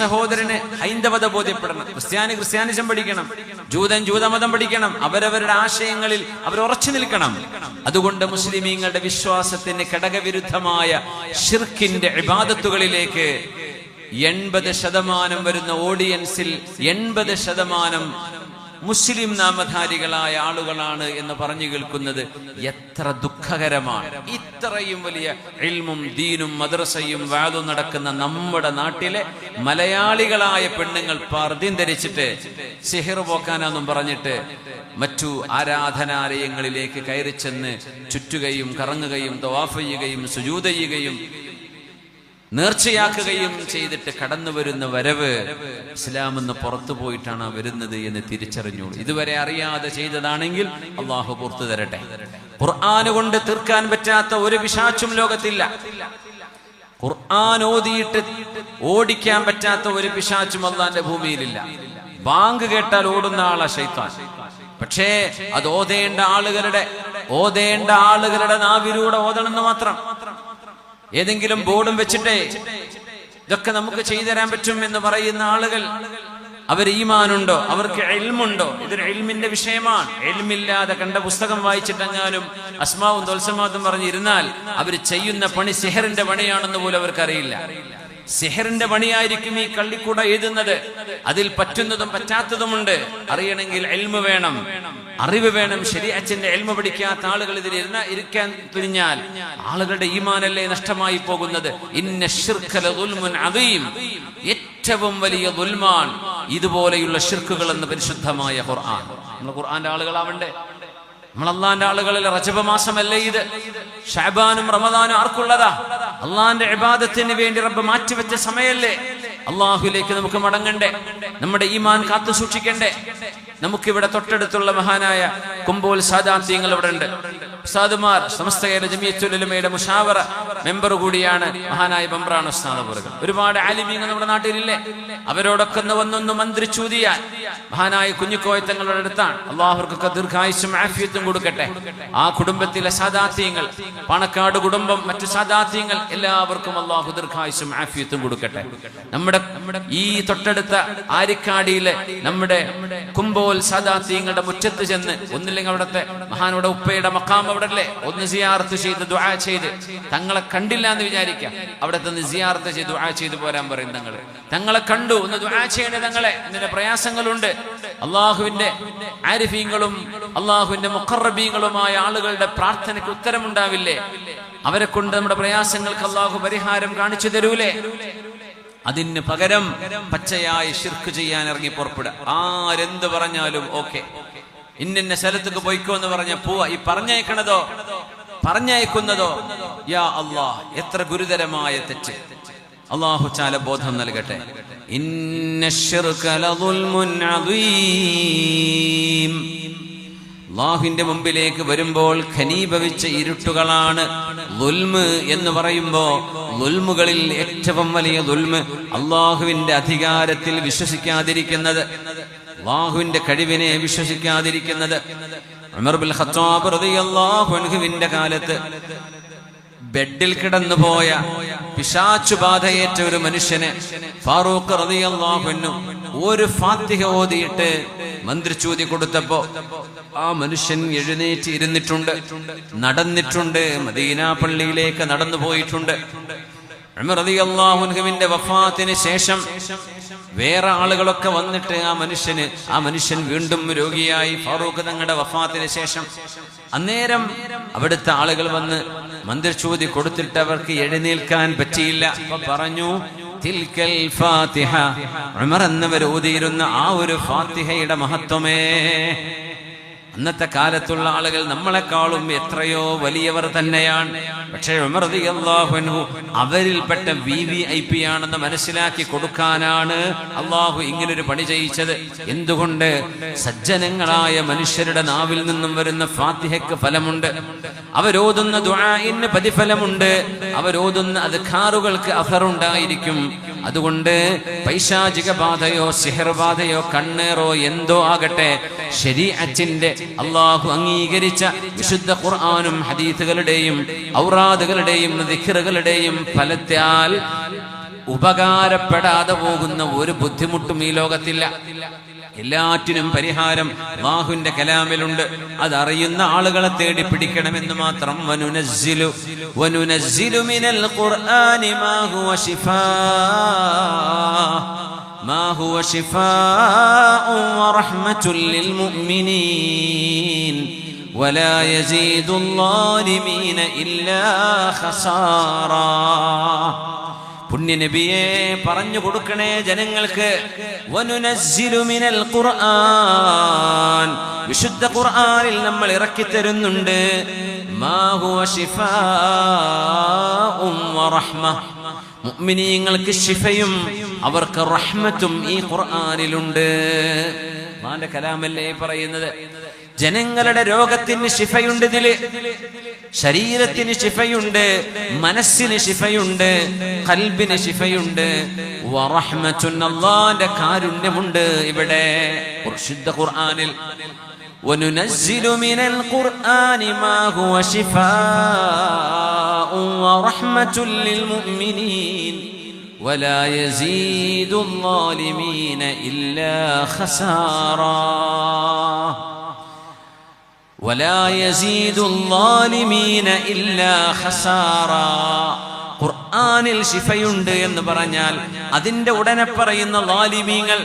സഹോദരന് ഹൈന്ദവത ബോധ്യപ്പെടണം, ക്രിസ്ത്യാനിസം പഠിക്കണം, ജൂതമതം പഠിക്കണം. അവരവരുടെ ആശയങ്ങളിൽ അവർ ഉറച്ചു നിൽക്കണം. അതുകൊണ്ട് മുസ്ലിമീങ്ങളുടെ വിശ്വാസത്തിന് ഘടകവിരുദ്ധമായ ഷിർക്കിന്റെ ഇബാദത്തുകളിലേക്ക് 80% വരുന്ന ഓഡിയൻസിൽ 80% മുസ്ലിം നാമധാരികളായ ആളുകളാണ് എന്ന് പറഞ്ഞു കേൾക്കുന്നത് എത്ര ദുഃഖകരമാണ്. ഇത്രയും വലിയ ഇൽമും ദീനും മദ്രസയും വാദും നടക്കുന്ന നമ്മുടെ നാട്ടിലെ മലയാളികളായ പെണ്ണുങ്ങൾ പർദ്ദയും ധരിച്ചിട്ട് സിഹിർ പോക്കാനെന്നും പറഞ്ഞിട്ട് മറ്റു ആരാധനാലയങ്ങളിലേക്ക് കയറി ചെന്ന് ചുറ്റുകയും കറങ്ങുകയും തവാഫ് ചെയ്യുകയും സുജൂദ് ചെയ്യുകയും നേർച്ചയാക്കുകയും ചെയ്തിട്ട് കടന്നു വരുന്ന വരവ് ഇസ്ലാമെന്ന് പുറത്തു പോയിട്ടാണ് വരുന്നത് എന്ന് തിരിച്ചറിഞ്ഞു. ഇതുവരെ അറിയാതെ ചെയ്തതാണെങ്കിൽ അള്ളാഹു പുറത്തു തരട്ടെ. ഖുർആന് കൊണ്ട് തീർക്കാൻ പറ്റാത്ത ഒരു പിശാചും ലോകത്തില്ല. ഖുർആൻ ഓതിയിട്ട് ഓടിക്കാൻ പറ്റാത്ത ഒരു പിശാചും അള്ളാന്റെ ഭൂമിയിലില്ല. ബാങ്ക് കേട്ടാൽ ഓടുന്ന ആളാ ശൈത്താൻ. പക്ഷേ അത് ഓതേണ്ട ആളുകളുടെ നാവിലൂടെ ഓതണമെന്ന് മാത്രം. ഏതെങ്കിലും ബോർഡും വെച്ചിട്ടേ ഇതൊക്കെ നമുക്ക് ചെയ്തു തരാൻ പറ്റും എന്ന് പറയുന്ന ആളുകൾ, അവർ ഈമാനുണ്ടോ, അവർക്ക് ഇൽമുണ്ടോ? ഇതൊരു ഇൽമിന്റെ വിഷയമാണ്. ഇൽമില്ലാതെ കണ്ട പുസ്തകം വായിച്ചിട്ടെങ്ങാനും അസ്മാവും ദുൽസമാത്തും പറഞ്ഞിരുന്നാൽ അവർ ചെയ്യുന്ന പണി സിഹറിന്റെ പണിയാണെന്ന് പോലും അവർക്കറിയില്ല. സിഹറിന്റെ പണിയായിരിക്കും ഈ കള്ളിക്കൂട എഴുതുന്നത്. അതിൽ പറ്റുന്നതും പറ്റാത്തതുമുണ്ട്. അറിയണമെങ്കിൽ ഇൽമ് വേണം, അറിവ് വേണം. ശരീഅത്തിന്റെ ഇൽമ് പഠിക്കാത്ത ആളുകൾ ഇതിൽ ഇരിക്കാൻ തുനിഞ്ഞാൽ ആളുകളുടെ ഈമാനല്ലേ നഷ്ടമായി പോകുന്നത്. ഇന്ന ശിർക ലദുൽമുൻ അദീം, ഏറ്റവും വലിയ ദുൽമാണ് ഇതുപോലെയുള്ള ശിർക്കുകൾ എന്ന് പരിശുദ്ധമായ ഖുർആൻ. നമ്മൾ ഖുർആന്റെ ആളുകളാവണ്ടേ? നമ്മൾ അള്ളാന്റെ ആളുകളിൽ റജബ മാസമല്ലേ ഇത്? ശഅബാനും റമദാനും ആർക്കുള്ളതാ? അള്ളാന്റെ ഇബാദത്തിന് വേണ്ടി റബ്ബ് മാറ്റിവെച്ച സമയല്ലേ? അള്ളാഹുലേക്ക് നമുക്ക് മടങ്ങണ്ടേ? നമ്മുടെ ഈമാൻ കാത്തു സൂക്ഷിക്കണ്ടേ? നമുക്കിവിടെ തൊട്ടടുത്തുള്ള മഹാനായ കുമ്പോൽ സാദാത്യങ്ങൾ ഇവിടെ ഉണ്ട്. ഉസ്താദുമാർ സമസ്ത കേരള ജമിയത്തുൽ ഉലമയുടെ മുശാവറ മെമ്പർ കൂടിയാണ് മഹാനായ ബംബ്രാൻ ഉസ്താദ് അവர்கள். ഒരുപാട് ആലിമീങ്ങൾ നമ്മുടെ നാട്ടിലില്ലേ? അവരോടൊക്കെ വന്നൊന്ന് മന്ത്രിച്ചൂതിയാൽ മഹാനായ കുഞ്ഞിക്കോയത്തങ്ങളുടെ അടുത്താണ്. അള്ളാഹുർക്കൊക്കെ ദീർഘായുസ്സും ആഫിയത്തും കൊടുക്കട്ടെ. ആ കുടുംബത്തിലെ സാദാത്യങ്ങൾ, പാണക്കാട് കുടുംബം, മറ്റു സാദാത്യങ്ങൾ എല്ലാവർക്കും അള്ളാഹു ദീർഘായുസ്സും ആഫിയത്തും കൊടുക്കട്ടെ. നമ്മുടെ ഈ തൊട്ടടുത്ത ആരിക്കാടിയിലെ നമ്മുടെ കുമ്പോൽ സാദാത്യങ്ങളുടെ മുറ്റത്ത് ചെന്ന് ഒന്നില്ലെങ്കിൽ അവിടുത്തെ മഹാനുടെ ഉപ്പയുടെ മഖാം അവിടെ അല്ലേ, ഒന്ന് സിയാറത്ത് ചെയ്ത് ദുആ ചെയ്ത്, തങ്ങളെ കണ്ടില്ല എന്ന് വിചാരിക്കാം, അവിടെ നിന്ന് സിയാറത്ത് ചെയ്ത് ദുആ ചെയ്ത് പോരാൻ പറയും. തങ്ങളെ കണ്ടു, ഒന്ന് ദുആ ചെയ്യണേ തങ്ങളെ, ഇതിന്റെ പ്രയാസങ്ങളുണ്ട്. അള്ളാഹുവിന്റെ ആരിഫീങ്ങളും അള്ളാഹുവിന്റെ മുഖറബീങ്ങളുമായ ആളുകളുടെ പ്രാർത്ഥനയ്ക്ക് ഉത്തരമുണ്ടാവില്ലേ? അവരെ കൊണ്ട് നമ്മുടെ പ്രയാസങ്ങൾക്ക് അള്ളാഹു പരിഹാരം കാണിച്ചു തരൂലേ? അതിന് പകരം പച്ചയായ ശിർക്ക് ചെയ്യാൻ ഇറങ്ങി പുറപ്പെടുക. ആരെന്ത് പറഞ്ഞാലും ഓക്കെ, ഇന്ന സ്ഥലത്തേക്ക് പോയിക്കോ എന്ന് പറഞ്ഞ പോവാ. ഈ പറഞ്ഞയക്കുന്നതോ യാ അല്ലാഹ്, എത്ര ഗുരുതരമായ തെറ്റ്. അല്ലാഹു ചാല ബോധം നൽകട്ടെ. ഇന്ന ശിർക ലദുൽമുൻ അദീം. അല്ലാഹുവിന്റെ മുമ്പിലേക്ക് വരുമ്പോൾ ഖനീഭവിച്ച ഇരുട്ടുകളാണ് ദുൽമ് എന്ന് പറയുമ്പോ, ദുൽമുകളിൽ ഏറ്റവും വലിയ ദുൽമ് അല്ലാഹുവിന്റെ അധികാരത്തിൽ വിശ്വസിക്കാതിരിക്കുന്നത്, അല്ലാഹുവിന്റെ കഴിവിനെ വിശ്വസിക്കാതിരിക്കുന്നത്. ഉമർ ബിൻ ഖത്താബ് റളിയല്ലാഹു അൻഹുവിന്റെ കാലത്ത് ബെഡിൽ കിടന്നുപോയ പിശാചുബാധയേറ്റ ഒരു മനുഷ്യനെ ഫാറൂഖ് റളിയല്ലാഹു അൻഹു ഒരു ഫാത്തിഹ ഓതിയിട്ട് മന്ത്രിച്ചൂതി കൊടുത്തപ്പോ ആ മനുഷ്യൻ എഴുന്നേറ്റ് ഇരുന്നിട്ടുണ്ട്, നടന്നിട്ടുണ്ട്, മദീന പള്ളിയിലേക്ക് നടന്നു പോയിട്ടുണ്ട്. ഉമർ റളിയല്ലാഹു അൻഹുവിന്റെ വഫാത്തിന് ശേഷം വേറെ ആളുകളൊക്കെ വന്നിട്ട് ആ മനുഷ്യൻ വീണ്ടും രോഗിയായി. ഫാറൂഖ് തങ്ങളുടെ വഫാത്തിന് ശേഷം അന്നേരം അവിടുത്തെ ആളുകൾ വന്ന് മന്ത്രിച്ചൂതി കൊടുത്തിട്ട് അവർക്ക് എഴുന്നേൽക്കാൻ പറ്റിയില്ല. അപ്പൊ പറഞ്ഞു, തിൽക്കൽ ഫാത്തിഹ, ഉമർ എന്നവർ ഓതിയിരുന്ന ആ ഒരു ഫാത്തിഹയുടെ മഹത്വമേ. അന്നത്തെ കാലത്തുള്ള ആളുകൾ നമ്മളെക്കാളും എത്രയോ വലിയവർ തന്നെയാണ്. പക്ഷേ ഉമർ റളിയല്ലാഹു അൻഹു അവരിൽപ്പെട്ട VIP ആണെന്ന് മനസ്സിലാക്കി കൊടുക്കാനാണ് അള്ളാഹു ഇങ്ങനൊരു പണി ചെയ്യിച്ചത്. എന്തുകൊണ്ട്? സജ്ജനങ്ങളായ മനുഷ്യരുടെ നാവിൽ നിന്നും വരുന്ന ഫാത്തിഹയ്ക്ക് ഫലമുണ്ട്, അവരോതുന്ന ദുആഇന് പ്രതിഫലമുണ്ട്, അവരോതുന്ന അദ്കാറുകൾക്ക് അഫറുണ്ടായിരിക്കും. അതുകൊണ്ട് പൈശാചിക ബാധയോ സിഹർ ബാധയോ കണ്ണേറോ എന്തോ ആകട്ടെ, ശരീഅത്തിന്റെ അള്ളാഹു അംഗീകരിച്ച വിശുദ്ധ ഖുർആനും ഹദീസുകളുടെയും ഔറാദുകളുടെയും ദിക്റുകളുടെയും ഫലത്താൽ ഉപകാരപ്പെടാതെ പോകുന്ന ഒരു ബുദ്ധിമുട്ടും ഈ ലോകത്തില്ല. എല്ലാറ്റിനും പരിഹാരം അല്ലാഹുവിന്റെ കലാമിലുണ്ട്. അതറിയുന്ന ആളുകളെ തേടി പിടിക്കണമെന്ന് മാത്രം. വനുനസ്സിലു മിനൽ ഖുർആനി മാ ഹുവ ശിഫാഉൻ വറഹ്മത്തുൽ ലിൽ മുഅ്മിനീൻ വലാ യസീദുൽ ളാലിമീന ഇല്ലാ ഖസാറാ. പുണ്യനബിയെ പറഞ്ഞു കൊടുക്കണേ ജനങ്ങൾക്ക്. വനുനസ്സിലു മിനൽ ഖുർആൻ, വിശുദ്ധ ഖുർആനിൽ നമ്മൾ ഇറക്കി തരുന്നുണ്ട്. മാ ഹുവ ശിഫാഉൻ വറഹ്മ, മുഅ്മിനീങ്ങൾക്ക് ശിഫയും അവർക്ക് റഹ്മത്തും ഈ ഖുർആനിലുണ്ട്. അല്ലാഹുവിന്റെ കലാമല്ലേ പറയുന്നത്. ജനങ്ങളുടെ രോഗത്തിന് ശിഫയുണ്ട് ഇതില്. ശരീരത്തിന് ശിഫയുണ്ട്, മനസ്സിന് ശിഫയുണ്ട്, ഖൽബിന് ശിഫയുണ്ട്. വറഹ്മത്തുൻ, അല്ലാഹുവിന്റെ കാരുണ്യമുണ്ട് ഇവിടെ വിശുദ്ധ ഖുർആനിൽ. വനുനസ്സിലു മിനൽ ഖുർആനി മാ ഹുവ ശിഫാഉൻ വറഹ്മത്തുൽ ലിൽ മുഅ്മിനീൻ വലാ യസീദുൽ ളാലിമീന ഇല്ലാ ഖസാറാ. വലാ യസീദുൽ ളാലിമീന ഇല്ലാ ഖസാറാ. ഖുർആനിൽ ശിഫയുണ്ട് എന്ന് പറഞ്ഞാൽ അതിന്റെ ഉടനെ പറയുന്ന ളാലിമീങ്ങൾ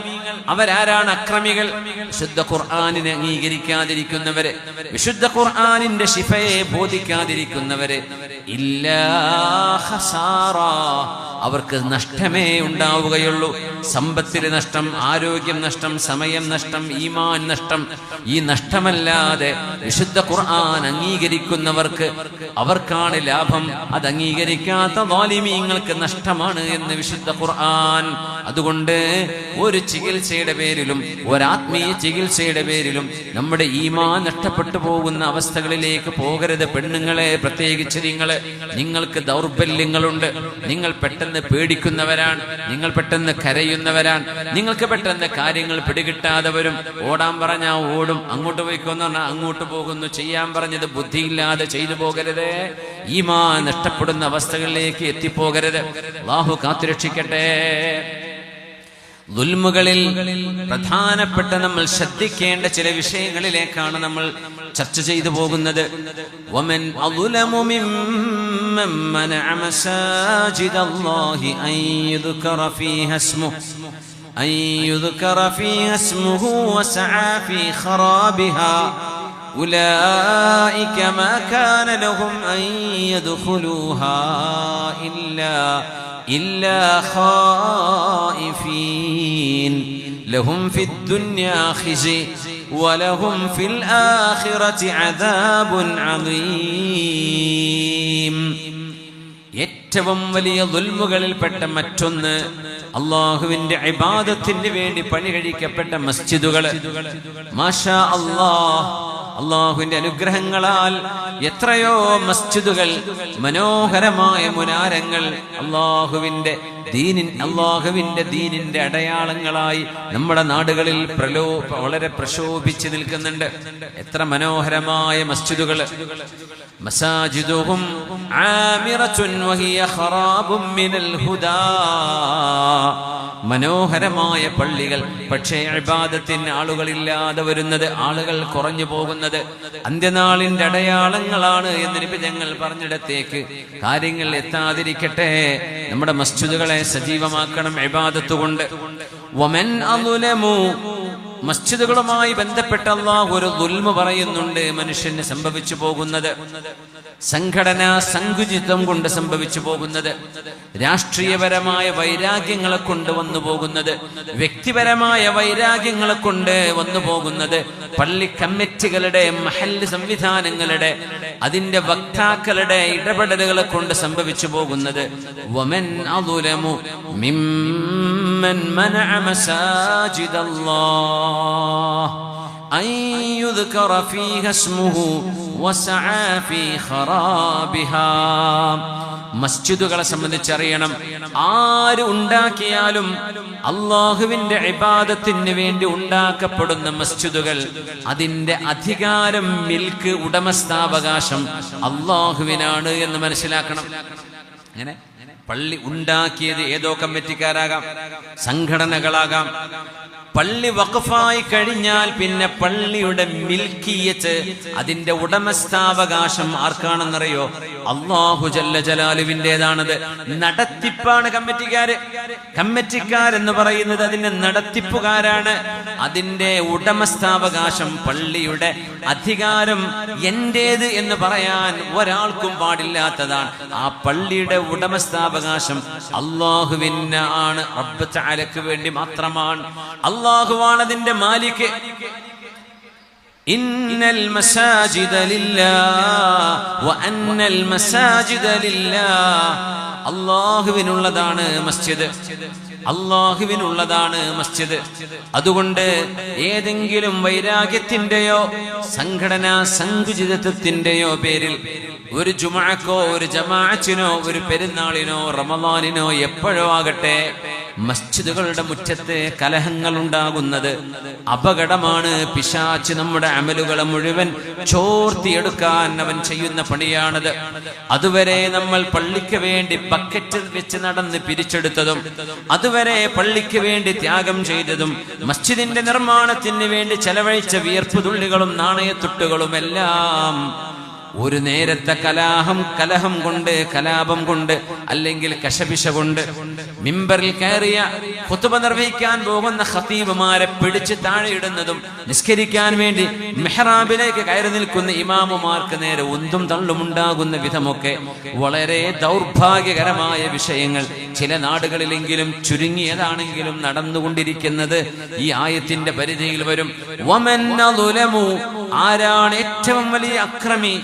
അവരാരാണ്? അക്രമികൾ, വിശുദ്ധ ഖുർആനിനെ അംഗീകരിക്കാതിരിക്കുന്നവര്, വിശുദ്ധ ഖുർആനിന്റെ ശിഫയെ ബോധിക്കാതിരിക്കുന്നവര്. ഇല്ലാ ഖസാറാ, അവർക്ക് നഷ്ടമേ ഉണ്ടാവുകയുള്ളൂ. സമ്പത്തിലെ നഷ്ടം, ആരോഗ്യം നഷ്ടം, സമയം നഷ്ടം, ഈമാൻ നഷ്ടം. ഈ നഷ്ടമല്ലാതെ വിശുദ്ധ ഖുർആൻ അംഗീകരിക്കുന്നവർക്ക് അവർക്കാണ് ലാഭം. അത് അംഗീകരിക്കാത്ത ളാലിമീങ്ങൾക്ക് നഷ്ടമാണ് എന്ന് വിശുദ്ധ ഖുർആൻ. അതുകൊണ്ട് ഒരു ചികിത്സയുടെ പേരിലും ഒരാത്മീയ ചികിത്സയുടെ പേരിലും നമ്മുടെ ഈമാൻ നഷ്ടപ്പെട്ടു പോകുന്ന അവസ്ഥകളിലേക്ക് പോകരുത്. പെണ്ണുങ്ങളെ പ്രത്യേകിച്ച് നിങ്ങൾക്ക് ദൗർബല്യങ്ങളുണ്ട്, നിങ്ങൾ പെട്ടെന്ന് പേടിക്കുന്നവരാണ്, നിങ്ങൾ പെട്ടെന്ന് കരയുന്നവരാണ്, നിങ്ങൾക്ക് പെട്ടെന്ന് കാര്യങ്ങൾ പിടികിട്ടാതെ വരും. ഓടാൻ പറഞ്ഞാൽ ഓടും, അങ്ങോട്ട് പോയിക്കൊന്ന് പറഞ്ഞാൽ അങ്ങോട്ട് പോകുന്നു. ചെയ്യാൻ പറഞ്ഞത് ബുദ്ധിയില്ലാതെ ചെയ്തു പോകരുത്. ഈമാൻ നഷ്ടപ്പെടുന്ന അവസ്ഥകളിലേക്ക് എത്തിപ്പോകരുത്. അല്ലാഹു കാത്തുരക്ഷിക്കട്ടെ. ദുൽമുകളിൽ പ്രധാനപ്പെട്ട നമ്മൾ ശ്രദ്ധിക്കേണ്ട ചില വിഷയങ്ങളിലേക്കാണ് നമ്മൾ ചർച്ച ചെയ്തു പോകുന്നത്. വമൻ അദ്ലമു മിമ്മൻ മനഅ മസാജിദല്ലാഹി അൻ യുദ്കറ ഫീഹാ ഇസ്മുഹു വസആ ഫീ ഖറാബിഹാ ഉലൈക മാ കാന ലഹും അൻ യദ്ഖുലൂഹാ إلا خائفين لهم في الدنيا خزي ولهم في الآخرة عذاب عظيم. ഏറ്റവും വലിയ ദുൽമുകളിൽപ്പെട്ട മറ്റൊന്ന് അല്ലാഹുവിന്റെ ഇബാദത്തിന് വേണ്ടി പണി കഴിക്കപ്പെട്ട മസ്ജിദുകൾ. മാഷാ അല്ലാഹ്, അല്ലാഹുവിന്റെ അനുഗ്രഹങ്ങളാൽ എത്രയോ മസ്ജിദുകൾ, മനോഹരമായ മുനാരങ്ങൾ അല്ലാഹുവിന്റെ ദീനിന്റെ അടയാളങ്ങളായി നമ്മുടെ നാടുകളിൽ വളരെ പ്രശോഭിച്ചു നിൽക്കുന്നുണ്ട്. എത്ര മനോഹരമായ മസ്ജിദുകൾ. മസാജിദുഹും ആമിറത്തുൻ വഹിയ ഖറാബും മിനൽ ഹുദാ. മനോഹരമായ പള്ളികൾ, പക്ഷേ ഇബാദത്തിന് ആളുകളില്ലാതെ വരുന്നത്, ആളുകൾ കുറഞ്ഞു പോകുന്നത് അന്ത്യനാളിന്റെ അടയാളങ്ങളാണ് എന്ന് നബി തങ്ങൾ പറഞ്ഞിടത്തേക്ക് കാര്യങ്ങൾ എത്താതിരിക്കട്ടെ. നമ്മുടെ മസ്ജിദുകളെ സജീവമാക്കണം ഇബാദത്ത് കൊണ്ട്. വമൻ അദ്ലമു, മസ്ജിദുകളുമായി ബന്ധപ്പെട്ട അല്ലാഹു ഒരു ദുൽമ പറയുന്നുണ്ട്. മനുഷ്യന് സംഭവിച്ചു പോകുന്നത്, സംഘടനാ സങ്കുചിത്വം കൊണ്ട് സംഭവിച്ചു പോകുന്നത്, രാഷ്ട്രീയപരമായ വൈരാഗ്യങ്ങളെ കൊണ്ട് വന്നു പോകുന്നത്, വ്യക്തിപരമായ വൈരാഗ്യങ്ങളെ കൊണ്ട് വന്നു പോകുന്നത്, പള്ളി കമ്മിറ്റികളുടെ, മഹല്ല് സംവിധാനങ്ങളുടെ, അതിന്റെ വക്താക്കളുടെ ഇടപെടലുകളെ കൊണ്ട് സംഭവിച്ചു പോകുന്നത്. വമൻ അദ്ലമു മിമ്മൻ മനഅ മസാജിദല്ലാഹ് അൻ യുദ്കറ ഫീഹാ ഇസ്മുഹു വസആ ഫീ ഖറാബിഹാ. മസ്ജിദുകളെ സംബന്ധിച്ചറിയണം, ആര് ഉണ്ടാക്കിയാലും അള്ളാഹുവിന്റെ ഇബാദത്തിന് വേണ്ടി ഉണ്ടാക്കപ്പെടുന്ന മസ്ജിദുകൾ, അതിന്റെ അധികാരം, മിൽക്ക്, ഉടമസ്ഥാവകാശം അള്ളാഹുവിനാണ് എന്ന് മനസ്സിലാക്കണം. അങ്ങനെ പള്ളി ഉണ്ടാക്കിയത് ഏതോ കമ്മിറ്റിക്കാരാകാം, സംഘടനകളാകാം. പള്ളി വഖഫായി കഴിഞ്ഞാൽ പിന്നെ പള്ളിയുടെ മിൽക്കിയത്ത്, അതിന്റെ ഉടമസ്ഥാവകാശം ആർക്കാണെന്നറിയോ? അല്ലാഹു ജല്ല ജലാലുവിൻ്റെതാണത്. നടത്തിപ്പാണ് കമ്മിറ്റിക്കാരെന്ന് പറയുന്നത് അതിന്റെ നടത്തിപ്പുകാരാണ്. അതിന്റെ ഉടമസ്ഥാവകാശം, പള്ളിയുടെ അധികാരം എന്റേത് എന്ന് പറയാൻ ഒരാൾക്കും പാടില്ലാത്തതാണ്. ആ പള്ളിയുടെ ഉടമസ്ഥാവകാശം അല്ലാഹുവിന് ആണ്, റബ്ബ് തആലക്ക് വേണ്ടി മാത്രമാണ്. അല്ലാഹുവാണ് അതിന്റെ മാലിക്. ഇന്നൽ മസാജിദ ലില്ലാഹ് വ അന്നൽ മസാജിദ ലില്ലാഹ്. അല്ലാഹുവിനുള്ളതാണ് മസ്ജിദ്, അല്ലാഹുവിനുള്ളതാണ് മസ്ജിദ്. അതുകൊണ്ട് ഏതെങ്കിലും വൈരാഗ്യത്തിന്റെയോ സംഘടനാ സങ്കുചിതത്വത്തിന്റെയോ പേരിൽ ഒരു ജുമുഅക്കോ ഒരു ജമാഅത്തിനോ ഒരു പെരുന്നാളിനോ റമളാനിനോ എപ്പോഴോ ആകട്ടെ മസ്ജിദുകളുടെ മുറ്റത്ത് കലഹങ്ങൾ ഉണ്ടാകുന്നത് അപകടമാണ്. പിശാച് നമ്മുടെ അമലുകളെ മുഴുവൻ ചോർത്തിയെടുക്കാൻ അവൻ ചെയ്യുന്ന പണിയാണത്. അതുവരെ നമ്മൾ പള്ളിക്ക് വേണ്ടി ബക്കറ്റ് വെച്ച് നടന്ന് പിരിച്ചെടുത്തതും, അതുവരെ പള്ളിക്ക് വേണ്ടി ത്യാഗം ചെയ്തതും, മസ്ജിദിന്റെ നിർമ്മാണത്തിന് വേണ്ടി ചെലവഴിച്ച വിയർപ്പുതുള്ളികളും നാണയത്തുട്ടുകളും എല്ലാം ഒരു നേരത്തെ കലഹം കൊണ്ട്, കലാപം കൊണ്ട്, അല്ലെങ്കിൽ കശപിശ കൊണ്ട് മിമ്പറിൽ കയറിയ ഖുതുബ നിർവഹിക്കാൻ പോകുന്ന ഖതീബുമാരെ പിടിച്ച് താഴെയിടുന്നതും, നിസ്കരിക്കാൻ വേണ്ടി മെഹ്റാബിലേക്ക് കയറി നിൽക്കുന്ന ഇമാമുമാർക്ക് നേരെ ഉന്തും തള്ളുമുണ്ടാകുന്ന വിധമൊക്കെ വളരെ ദൗർഭാഗ്യകരമായ വിഷയങ്ങൾ ചില നാടുകളിലെങ്കിലും ചുരുങ്ങിയതാണെങ്കിലും നടന്നുകൊണ്ടിരിക്കുന്നത് ഈ ആയത്തിന്റെ പരിധിയിൽ വരും. വമൻ അദ്ലമു, ആരാണ് ഏറ്റവും വലിയ അക്രമി?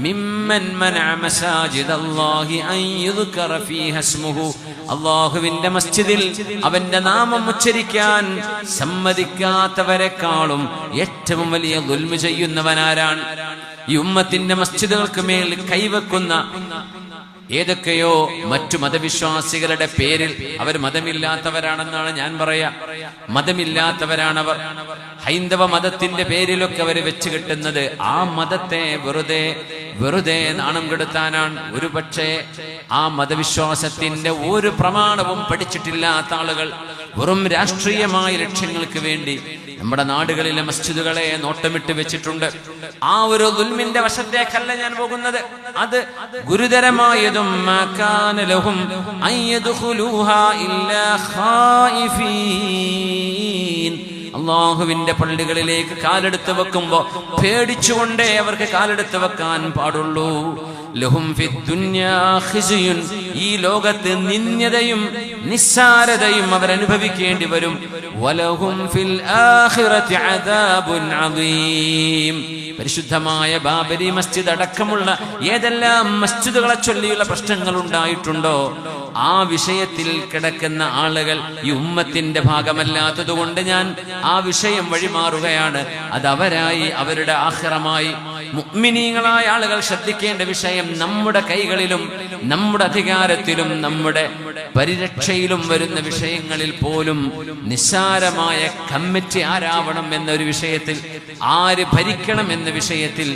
മിമ്മൻ മനഅ മസാജിദല്ലാഹി അൻ യുദ്കറ ഫീഹ ഇസ്മുഹു, അല്ലാഹുവിന്റെ മസ്ജിദിൽ അവന്റെ നാമം ഉച്ചരിക്കാൻ സമ്മതിക്കാത്തവരെക്കാളും ഏറ്റവും വലിയ ദുൽമ് ചെയ്യുന്നവനാരാണ്? ഈ ഉമ്മത്തിന്റെ മസ്ജിദുകൾക്ക് മേൽ കൈവെക്കുന്ന ഏതൊക്കെയോ മറ്റു മതവിശ്വാസികളുടെ പേരിൽ, അവർ മതമില്ലാത്തവരാണെന്നാണ് ഞാൻ പറയാ, മതമില്ലാത്തവരാണവർ. ഹൈന്ദവ മതത്തിന്റെ പേരിലൊക്കെ അവർ വെച്ച് കിട്ടുന്നത് ആ മതത്തെ വെറുതെ നാണം കെടുത്താനാണ്. ഒരു പക്ഷേ ആ മതവിശ്വാസത്തിന്റെ ഒരു പ്രമാണവും പഠിച്ചിട്ടില്ലാത്ത ആളുകൾ വെറും രാഷ്ട്രീയമായ ലക്ഷ്യങ്ങൾക്ക് വേണ്ടി നമ്മുടെ നാടുകളിലെ മസ്ജിദുകളെ നോട്ടമിട്ട് വെച്ചിട്ടുണ്ട്. ആ ഒരു ദുൽമിന്റെ വശത്തേക്കല്ല ഞാൻ പോകുന്നത്. അത് ഗുരുതരമായതും അള്ളാഹുവിന്റെ പള്ളികളിലേക്ക് കാലെടുത്ത് വെക്കുമ്പോ പേടിച്ചുകൊണ്ടേ അവർക്ക് കാലെടുത്ത് വെക്കാൻ പാടുള്ളൂ. ലഹും ഫിദ്ദുന്യാ ഖിസ്യുൻ, ഈ ലോകത്ത് നിന്ദ്യതയും നിസ്സാരതയും അവരനുഭവിക്കേണ്ടി വരും. വലഹും ഫിൽ ആഖിറതി അദാബുൻ അദീം. പരിശുദ്ധമായ ബാബരി മസ്ജിദ് അടക്കമുള്ള ഏതെല്ലാം മസ്ജിദുകളെ ചൊല്ലിയുള്ള പ്രശ്നങ്ങൾ ഉണ്ടായിട്ടുണ്ടോ ആ വിഷയത്തിൽ കിടക്കുന്ന ആളുകൾ ഈ ഉമ്മത്തിന്റെ ഭാഗമല്ലാത്തതുകൊണ്ട് ഞാൻ ആ വിഷയം വഴിമാറുകയാണ്. അത് അവരായി, അവരുടെ ആഖിറമായി. മുഅ്മിനീങ്ങളായ ആളുകൾ ശ്രദ്ധിക്കേണ്ട വിഷയം നമ്മുടെ കൈകളിലും നമ്മുടെ അധികാരത്തിലും നമ്മുടെ പരിരക്ഷയിലും വരുന്ന വിഷയങ്ങളിൽ പോലും നിസ്സാരമായ കമ്മിറ്റി ആരാവണം എന്നൊരു വിഷയത്തിൽ, ആര് ഭരിക്കണം എന്ന വിഷയത്തിൽ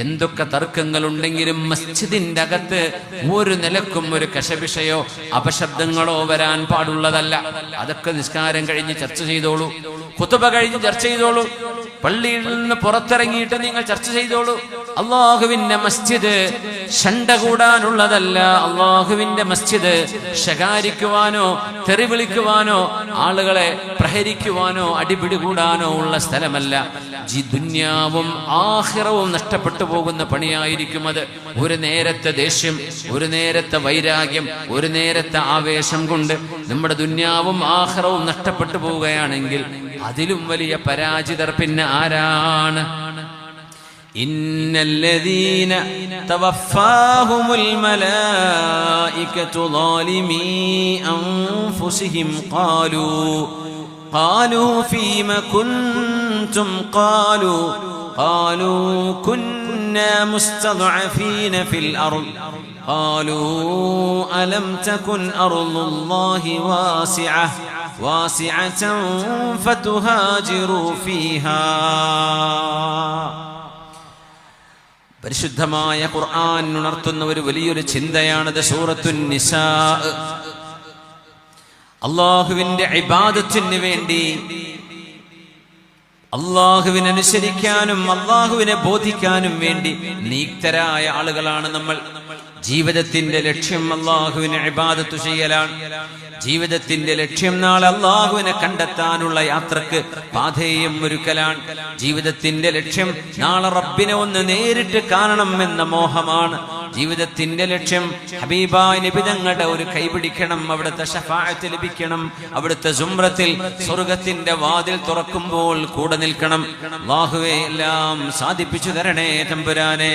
എന്തൊക്കെ തർക്കങ്ങൾ ഉണ്ടെങ്കിലും മസ്ജിദിന്റെ അകത്ത് ഒരു നിലക്കും ഒരു കശപിശയോ അപശബ്ദങ്ങളോ വരാൻ പാടുള്ളതല്ല. അതൊക്കെ നിസ്കാരം കഴിഞ്ഞ് ചർച്ച ചെയ്തോളൂ, ഖുതുബ കഴിഞ്ഞ് ചർച്ച ചെയ്തോളൂ, പള്ളിയിൽ നിന്ന് പുറത്തിറങ്ങിയിട്ട് നിങ്ങൾ ചർച്ച ചെയ്തോളൂ. അള്ളാഹുവിന്റെ മസ്ജിദ് ശണ്ട കൂടാനുള്ളതല്ല. അള്ളാഹുവിന്റെ മസ്ജിദ് ശകാരിക്കുവാനോ തെറി വിളിക്കുവാനോ ആളുകളെ പ്രഹരിക്കുവാനോ അടിപിടി കൂടാനോ ഉള്ള സ്ഥലമല്ല. ദുന്യാവും ആഖിറവും നഷ്ടപ്പെട്ടു പോകുന്ന പണിയായിരിക്കും അത്. ഒരു നേരത്തെ ദേഷ്യം, ഒരു നേരത്തെ വൈരാഗ്യം, ഒരു നേരത്തെ ആവേശം കൊണ്ട് നമ്മുടെ ദുന്യാവും ആഖിറവും നഷ്ടപ്പെട്ടു പോവുകയാണെങ്കിൽ അതിലും വലിയ പരാജിതർ പിന്നെ ആരാണ്? ഇന്നല്ലദീന തവഫാഹുമുൽ മലായികതു ളാലിമീ അൻഫുസിഹിം ഖാലൂ ഫീമ കുൻതും ഖാലൂ കുന്നാ മുസ്തദ്അഫീന ഫിൽ അർദ് ഖാലൂ അലം തകുൻ അർദുല്ലാഹി വാസിഅതൻ ഫതുഹാജിറൂ ഫീഹാ. പരിശുദ്ധമായ ഖുർആൻ ഉണർത്തുന്ന ഒരു വലിയൊരു ചിന്തയാണത്. സൂറത്തുൻ നിസാ. അല്ലാഹുവിന്റെ ഇബാദത്തിന് വേണ്ടി, അല്ലാഹുവിനെ അനുസരിക്കാനും അല്ലാഹുവിനെ ബോധിക്കാനും വേണ്ടി നിയുക്തരായ ആളുകളാണ് നമ്മൾ. ജീവിതത്തിന്റെ ലക്ഷ്യം അല്ലാഹുവിനെ ഇബാദത്ത് ചെയ്യലാണ്. ജീവിതത്തിന്റെ ലക്ഷ്യം നാളെ അല്ലാഹുവിനെ കണ്ടെത്താനുള്ള യാത്രക്ക് പാഥേയം ഒരുക്കലാണ്. ജീവിതത്തിന്റെ ലക്ഷ്യം നാളെ റബ്ബിനെ ഒന്ന് നേരിട്ട് കാണണം എന്ന മോഹമാണ്. ജീവിതത്തിന്റെ ലക്ഷ്യം ഹബീബായ നബി തങ്ങളുടെ ഒരു കൈപിടിക്കണം, അവിടുത്തെ ശഫാഅത്ത് ലഭിക്കണം, അവിടുത്തെ സുംറത്തിൽ സ്വർഗത്തിന്റെ വാതിൽ തുറക്കുമ്പോൾ കൂടെ നിൽക്കണം. അല്ലാഹുവേ എല്ലാം സാധിപ്പിച്ചു തരണേ തമ്പുരാനേ.